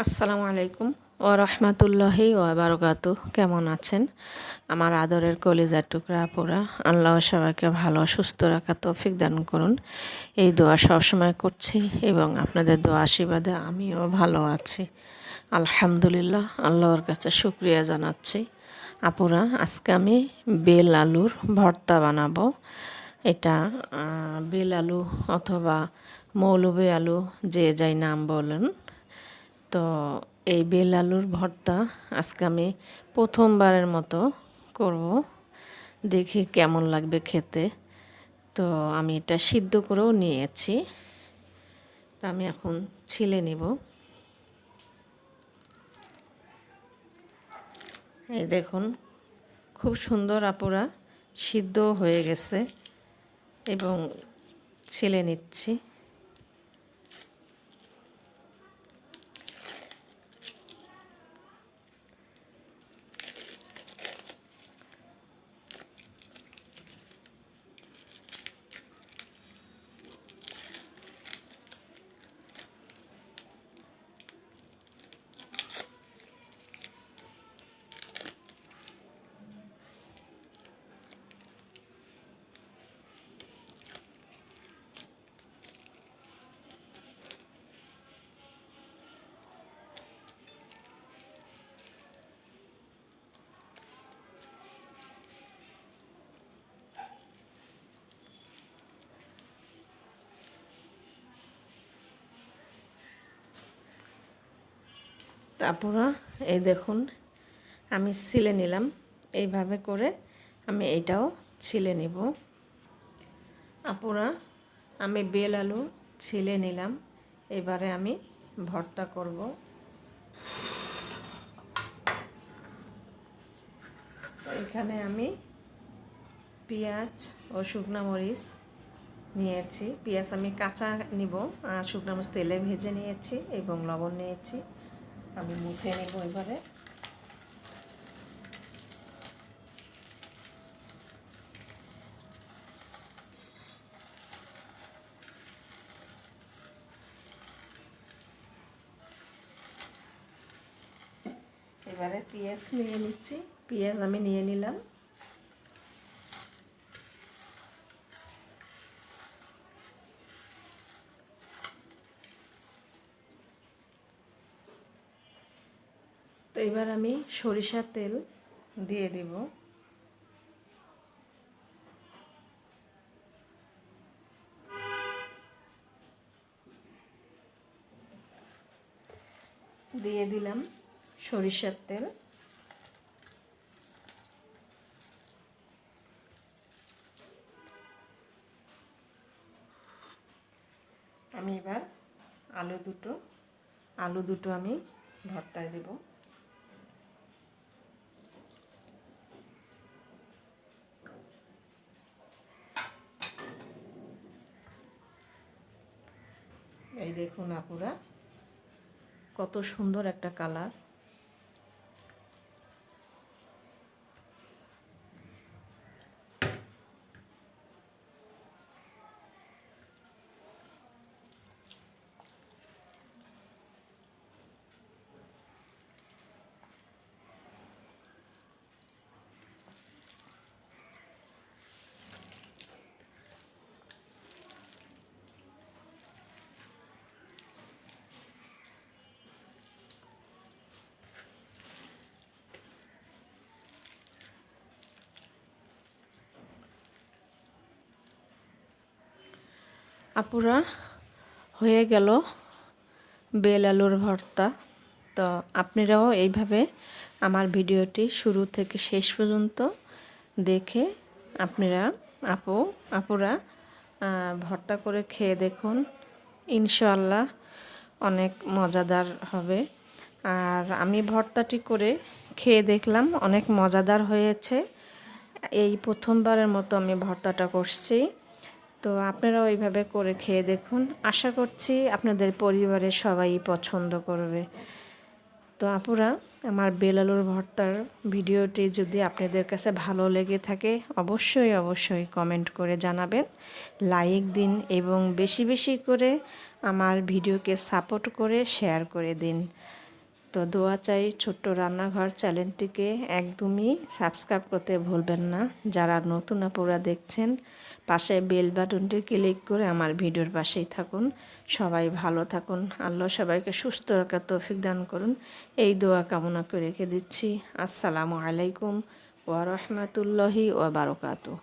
আসসালামু আলাইকুম ওয়া রাহমাতুল্লাহি ওয়া বারাকাতুহু। কেমন আছেন আমার আদরের কলিজার টুকরা আপুরা? আল্লাহ সবাইকে ভালো সুস্থ রাখার তৌফিক দান করুন, এই দোয়া সবসময় করছি এবং আপনাদের দোয়া আশীর্বাদে আমিও ভালো আছি আলহামদুলিল্লাহ। আল্লাহর কাছে শুকরিয়া জানাচ্ছি। আপুরা, আজকে আমি বেল আলুর ভর্তা বানাবো। এটা বেল আলু অথবা মৌলবী আলু যে যাই নাম বলেন। তো এই বেল আলুর ভর্তা আজকে আমি প্রথমবারের মতো করব, দেখি কেমন লাগবে খেতে। তো আমি এটা সিদ্ধ করেও নিয়েছি, তা আমি এখন ছিলে নিব। এই দেখুন, খুব সুন্দর আপুরা সিদ্ধ হয়ে গেছে এবং ছিলে নিচ্ছি। তারপর এই দেখুন, আমি ছিলে নিলাম। এইভাবে করে আমি এটাও ছিলে নিব। আপুরা, আমি বেল আলু ছিলে নিলাম, এবারে আমি ভর্তা করব। এখানে আমি পেঁয়াজ ও শুকনো মরিচ নিয়েছি। পেঁয়াজ আমি কাঁচা নিব, আর শুকনো মরিচ তেলে ভেজে নিয়েছি এবং লবণ নিয়েছি। আমি মুখে নেব এবারে। এবারে পেঁয়াজ নিয়ে নিচ্ছি। পেঁয়াজ আমি নিয়ে নিলাম। তো এবার আমি সরিষার তেল দিয়ে দেব। দিয়ে দিলাম সরিষার তেল। আমি এবার আলু দুটো আমি ভর্তায় দেব। এই দেখুন আপুরা, কত সুন্দর একটা কালার। আপুরা, হয়ে গেল বেল আলুর ভর্তা। তো আপনারাও এইভাবে আমার ভিডিওটি শুরু থেকে শেষ পর্যন্ত দেখে আপনারা আপুরা ভর্তা করে খেয়ে দেখুন। ইনশাআল্লাহ অনেক মজাদার হবে। আর আমি ভর্তাটি করে খেয়ে দেখলাম, অনেক মজাদার হয়েছে। এই প্রথমবারের মতো আমি ভর্তাটা করছি। তো আপনারাও এইভাবে করে খেয়ে দেখুন। আশা করছি আপনাদের পরিবারের সবাই পছন্দ করবে। তো আপুরা, আমার বেল আলুর ভর্তার ভিডিওটি যদি আপনাদের কাছে ভালো লেগে থাকে অবশ্যই কমেন্ট করে জানাবেন, লাইক দিন এবং বেশি বেশি করে আমার ভিডিওকে সাপোর্ট করে শেয়ার করে দিন। তো দোয়া চাই ছোট্ট রান্নাঘর চ্যানেলটিকে একদমই সাবস্ক্রাইব করতে ভুলবেন না। যারা নতুন আপুরা দেখছেন পাশে বেল বাটনটি ক্লিক করে আমার ভিডিওর পাশেই থাকুন। সবাই ভালো থাকুন, আল্লাহ সবাইকে সুস্থ রাখার তৌফিক দান করুন, এই দোয়া কামনা করে রেখে দিচ্ছি। আসসালামু আলাইকুম ওয়া রাহমাতুল্লাহি ওয়া বারাকাতুহু।